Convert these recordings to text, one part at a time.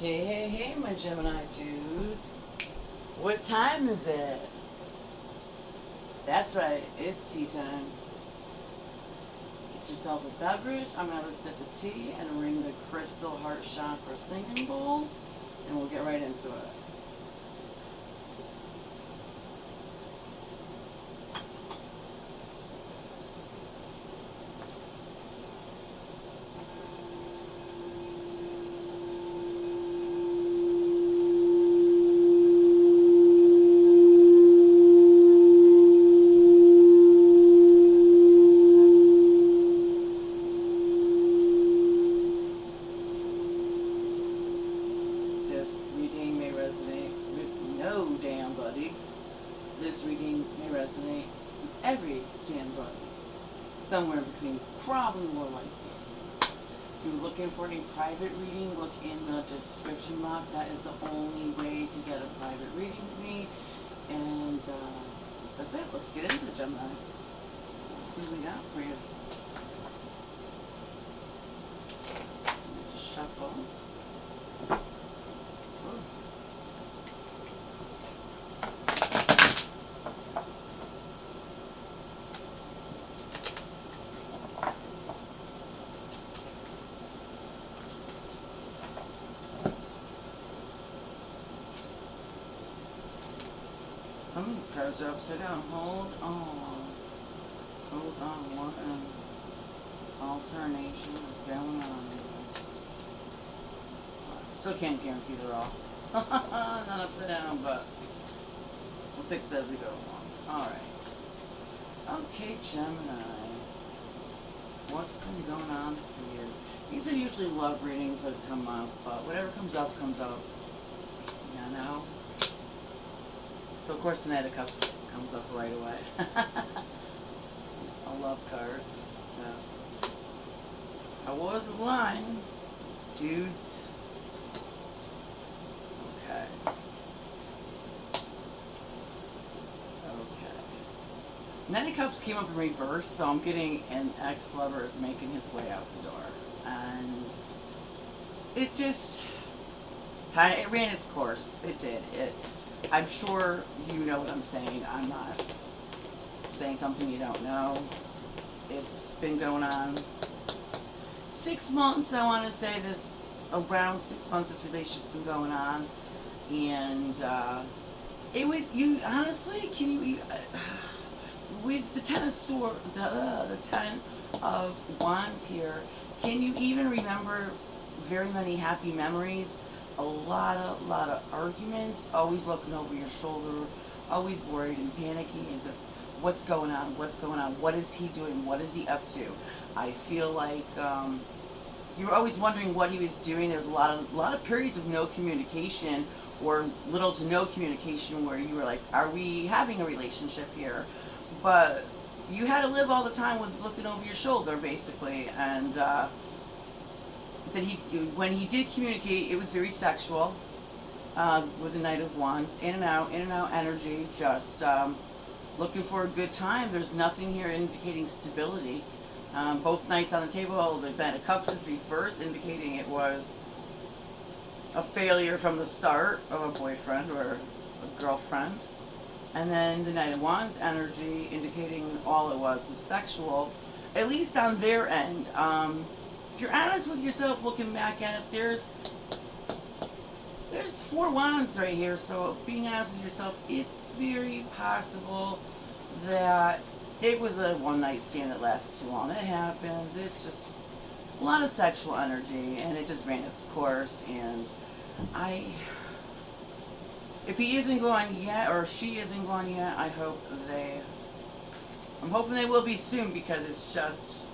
Hey, hey, hey, my Gemini dudes. What time is it? That's right, it's tea time. Get yourself a beverage. I'm going to have a sip of tea and ring the crystal heart chakra singing bowl, and we'll get right into it. This reading may resonate with no damn buddy. This reading may resonate with every damn buddy. Somewhere in between is probably more likely. If you're looking for a private reading, look in the description box. That is the only way to get a private reading with me. And that's it. Let's get into it, Gemini. Let's see what we got for you. Just shuffle. Some of these cards are upside down. Hold on. Hold on. What an alternation is going on here. Still can't guarantee they're all not upside down, but we'll fix it as we go along. Alright. Okay, Gemini. What's been going on for you? These are usually love readings that come up, but whatever comes up, comes up. You know? So of course the Knight of Cups comes up right away. A love card. So I was lying, dudes. Okay. Okay. Knight of Cups came up in reverse, so I'm getting an ex-lover is making his way out the door, and it just it ran its course. It did. I'm sure you know what I'm saying. I'm not saying something you don't know. It's been going on 6 months. I want to say this, around 6 months this relationship's been going on. And it was, you honestly, can you, with the Ten of Swords, the Ten of Wands here, can you even remember very many happy memories? A lot of arguments, always looking over your shoulder, always worried and panicking. Is this, what's going on? What's going on? What is he doing? What is he up to? I feel like you were always wondering what he was doing. There's a lot of periods of no communication or little to no communication where you were like, are we having a relationship here? But you had to live all the time with looking over your shoulder, basically, and that when he did communicate, it was very sexual, with the Knight of Wands, in and out energy, just looking for a good time. There's nothing here indicating stability. Both Knights on the table, the Knight of Cups is reversed, indicating it was a failure from the start of a boyfriend or a girlfriend. And then the Knight of Wands energy, indicating all it was sexual, at least on their end. If you're honest with yourself, looking back at it, there's 4 wands right here. So being honest with yourself, it's very possible that it was a one-night stand that lasted too long. It happens. It's just a lot of sexual energy, and it just ran its course. And if he isn't gone yet, or she isn't gone yet, I'm hoping they will be soon, because it's just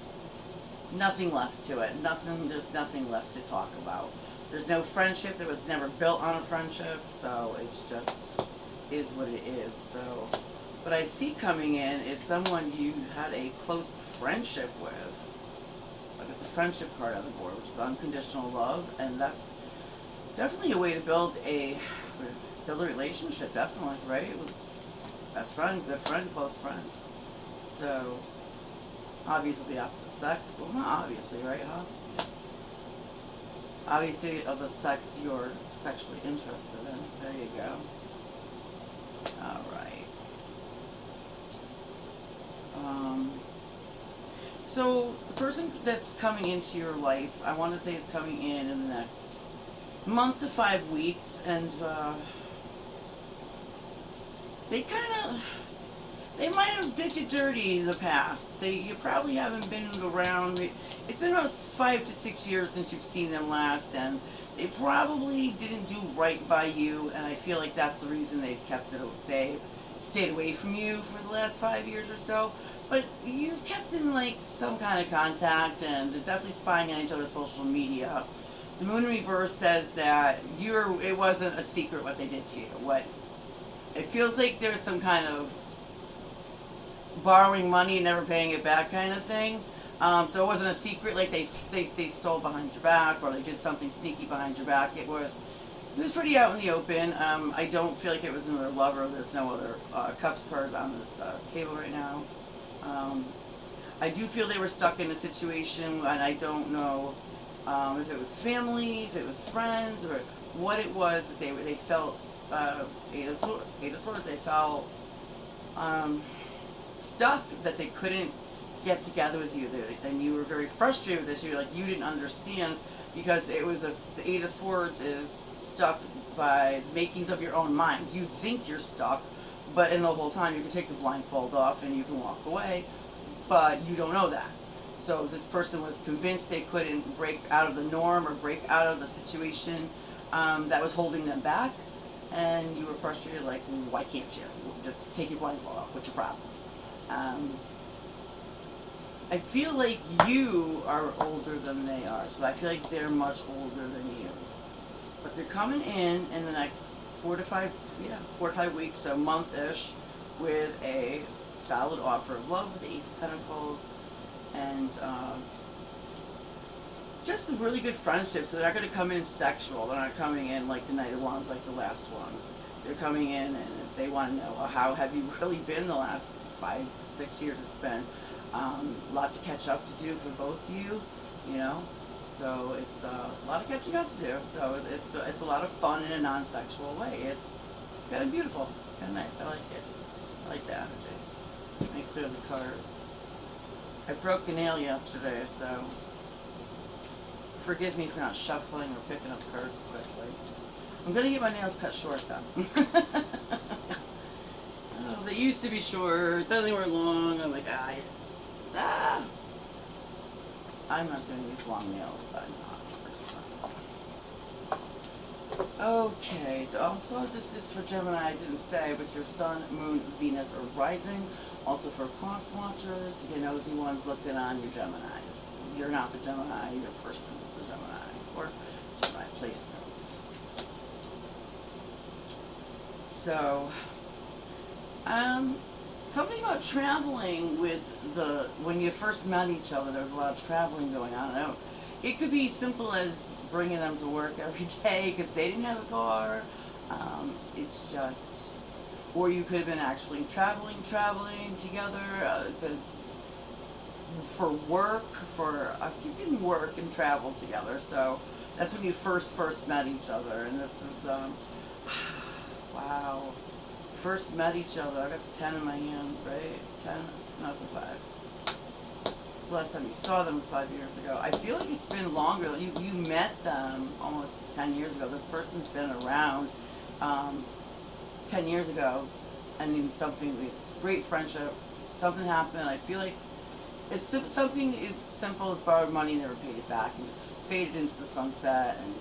nothing left to it. There's nothing left to talk about. There's no friendship. That was never built on a friendship, so it's just is what it is. So what I see coming in is someone you had a close friendship with. So I got the friendship card on the board, which is unconditional love, and that's definitely a way to build a relationship, definitely, right? With best friend, good friend, close friend. So obviously the opposite sex. Well, not obviously, right, huh? Obviously, of the sex you're sexually interested in. There you go. All right. So the person that's coming into your life, I want to say, is coming in the next month to 5 weeks, and they might have did you dirty in the past. You probably haven't been around. It's been about 5 to 6 years since you've seen them last, and they probably didn't do right by you. And I feel like that's the reason they've stayed away from you for the last 5 years or so. But you've kept in like some kind of contact, and they're definitely spying on each other's social media. The moon in reverse says that it wasn't a secret what they did to you. It feels like there's some kind of borrowing money and never paying it back kind of thing. So it wasn't a secret, like they stole behind your back, or they did something sneaky behind your back. It was pretty out in the open. I don't feel like it was another lover. There's no other cups cards on this table right now. I do feel they were stuck in a situation, and I don't know if it was family, if it was friends, or what it was that they felt. Eight of Swords, they felt stuck, that they couldn't get together with you, and you were very frustrated with this. You didn't understand, because it was the Eight of Swords is stuck by the makings of your own mind. You think you're stuck, but in the whole time you can take the blindfold off and you can walk away, but you don't know that. So this person was convinced they couldn't break out of the norm or break out of the situation that was holding them back, and you were frustrated, like, why can't you? Just take your blindfold off. What's your problem? I feel like you are older than they are, so I feel like they're much older than you. But they're coming in the next 4 to 5 weeks, a month-ish, with a solid offer of love with the Ace of Pentacles, and just a really good friendship. So they're not going to come in sexual. They're not coming in like the Knight of Wands, like the last one. They're coming in, and they want to know, how have you really been the last 5, 6 years it's been. A lot to catch up to do for both of you, you know. So it's a lot of catching up to do. So it's a lot of fun in a non-sexual way. It's kind of beautiful. It's kind of nice. I like it. I like the energy. Let me clear the cards. I broke a nail yesterday, so forgive me for not shuffling or picking up cards quickly. I'm going to get my nails cut short, though. Oh, they used to be short, then they were long. I'm like, I'm not doing these long nails. I'm not. Okay, so also this is for Gemini, I didn't say, but your Sun, Moon, Venus, or Rising. Also for cross watchers, you nosy ones looking on your Geminis. You're not the Gemini, your person is the Gemini, or Gemini placements. So, something about traveling when you first met each other, there was a lot of traveling going on. I don't, it could be simple as bringing them to work every day because they didn't have a car. It's just, or you could have been actually traveling together, for work, you can work and travel together. So that's when you first met each other, and this is, wow. First met each other. I got the 10 in my hand, right? 10? No, it's a 5. So the last time you saw them was 5 years ago. I feel like it's been longer. You met them almost 10 years ago. This person's been around 10 years ago, and it's great friendship. Something happened. I feel like it's something as simple as borrowed money, never paid it back, and just faded into the sunset, and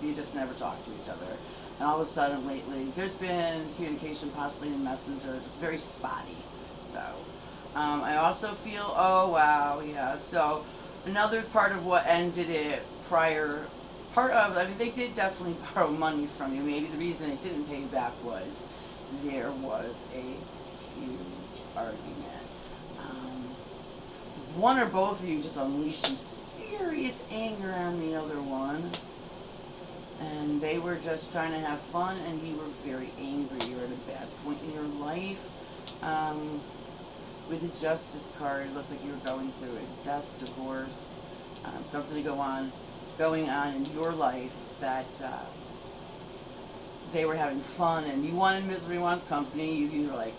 you just never talked to each other. And all of a sudden lately, there's been communication possibly in Messenger, just very spotty. So, I also feel, oh wow, yeah. So, another part of what ended it they did definitely borrow money from you. Maybe the reason they didn't pay you back was there was a huge argument. One or both of you just unleashed some serious anger on the other one. And they were just trying to have fun, and you were very angry. You were at a bad point in your life. With the Justice card, it looks like you were going through a death, divorce, something to go on. going on in your life that they were having fun, and you wanted misery wants company. You were like,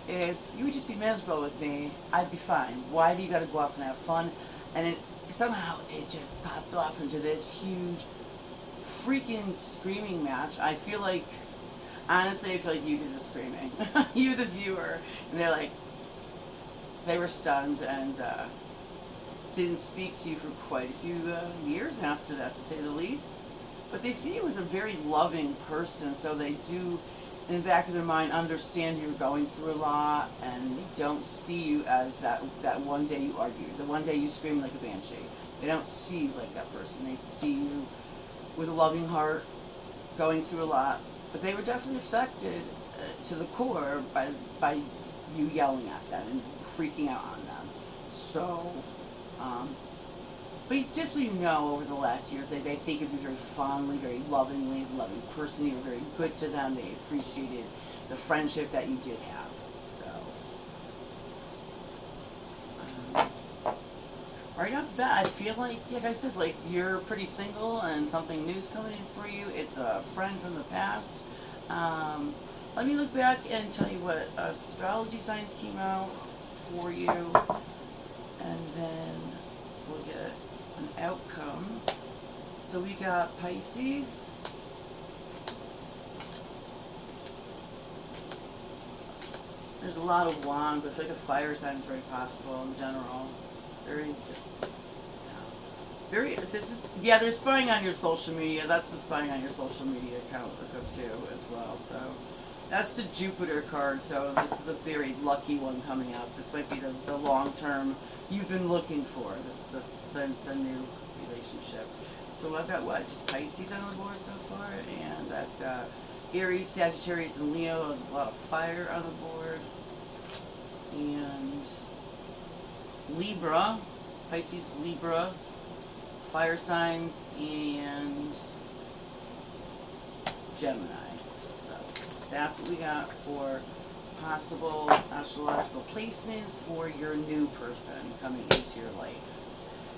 if you would just be miserable with me, I'd be fine. Why do you got to go off and have fun? And somehow it just popped off into this huge freaking screaming match. Honestly, I feel like you did the screaming. You, the viewer. And they were stunned and didn't speak to you for quite a few years after that, to say the least. But they see you as a very loving person, so they do, in the back of their mind, understand you're going through a lot, and they don't see you as that one day you argued, the one day you screamed like a banshee. They don't see you like that person. They see you with a loving heart, going through a lot. But they were definitely affected to the core by you yelling at them and freaking out on them. So, but just so you know, over the last years, they think of you very fondly, very lovingly, as a loving person. You were very good to them. They appreciated the friendship that you did have. So, right off the bat, I feel like I said, you're pretty single and something new's coming in for you. It's a friend from the past. Let me look back and tell you what astrology signs came out for you, and then we'll get an outcome. So we got Pisces, there's a lot of wands. I feel like a fire sign is very possible in general. They're spying on your social media. That's the spying on your social media account too as well. So that's the Jupiter card. So this is a very lucky one coming out. This might be the long term you've been looking for. The new relationship. So I've got just Pisces on the board so far, and I've got Aries, Sagittarius, and Leo. A lot of fire on the board, and Libra, Pisces, Libra, fire signs, and Gemini. So that's what we got for possible astrological placements for your new person coming into your life.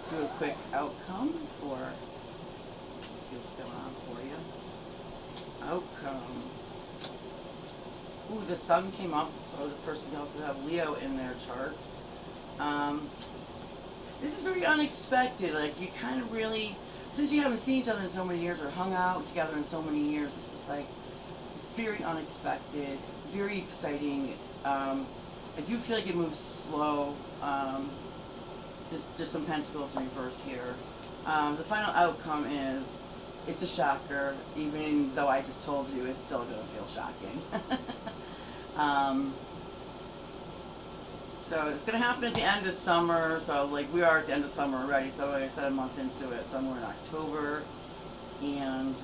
Do a quick outcome for, let's see what's going on for you. Outcome. Ooh, the sun came up, so this person can also have Leo in their charts. This is very unexpected. You kind of really, since you haven't seen each other in so many years or hung out together in so many years, it's just very unexpected, very exciting. I do feel like it moves slow. Just some pentacles in reverse here. The final outcome is, it's a shocker. Even though I just told you, it's still going to feel shocking. So it's going to happen at the end of summer. So we are at the end of summer already. So like I said, a month into it, somewhere in October. And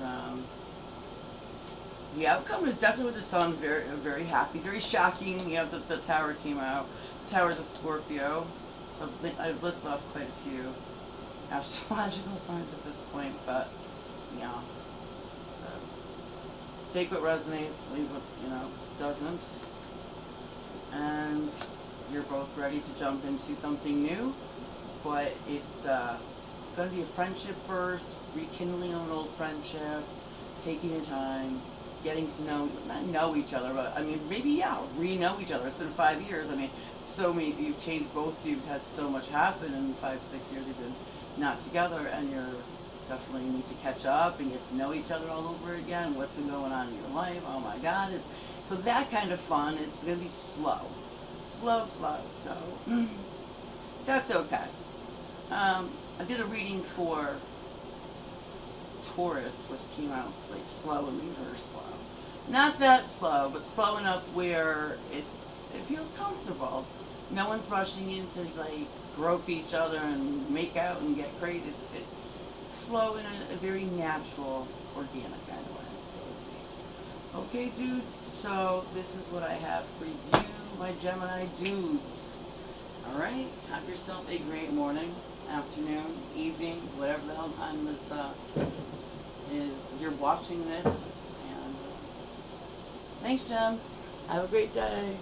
the outcome is definitely with the sun, very, very happy, very shocking. The tower came out. The tower's a Scorpio. So I've listed off quite a few astrological signs at this point, but yeah. So take what resonates, leave what doesn't. And you're both ready to jump into something new, but it's going to be a friendship first, rekindling an old friendship, taking your time, getting to not know each other, but maybe re-know each other. It's been 5 years. You've changed, both of you've had so much happen in 5, 6 years you've been not together, and you're definitely need to catch up and get to know each other all over again. What's been going on in your life? Oh my God. So that kind of fun, it's going to be slow. So that's okay. I did a reading for Taurus, which came out slow and reverse slow. Not that slow, but slow enough where it feels comfortable. No one's rushing in to grope each other and make out and get crazy. It's slow in a very natural, organic kind of way. Okay, dudes, so this is what I have for you, my Gemini dudes. Alright, have yourself a great morning, afternoon, evening, whatever the hell time this is you're watching this. And thanks, Gems. Have a great day.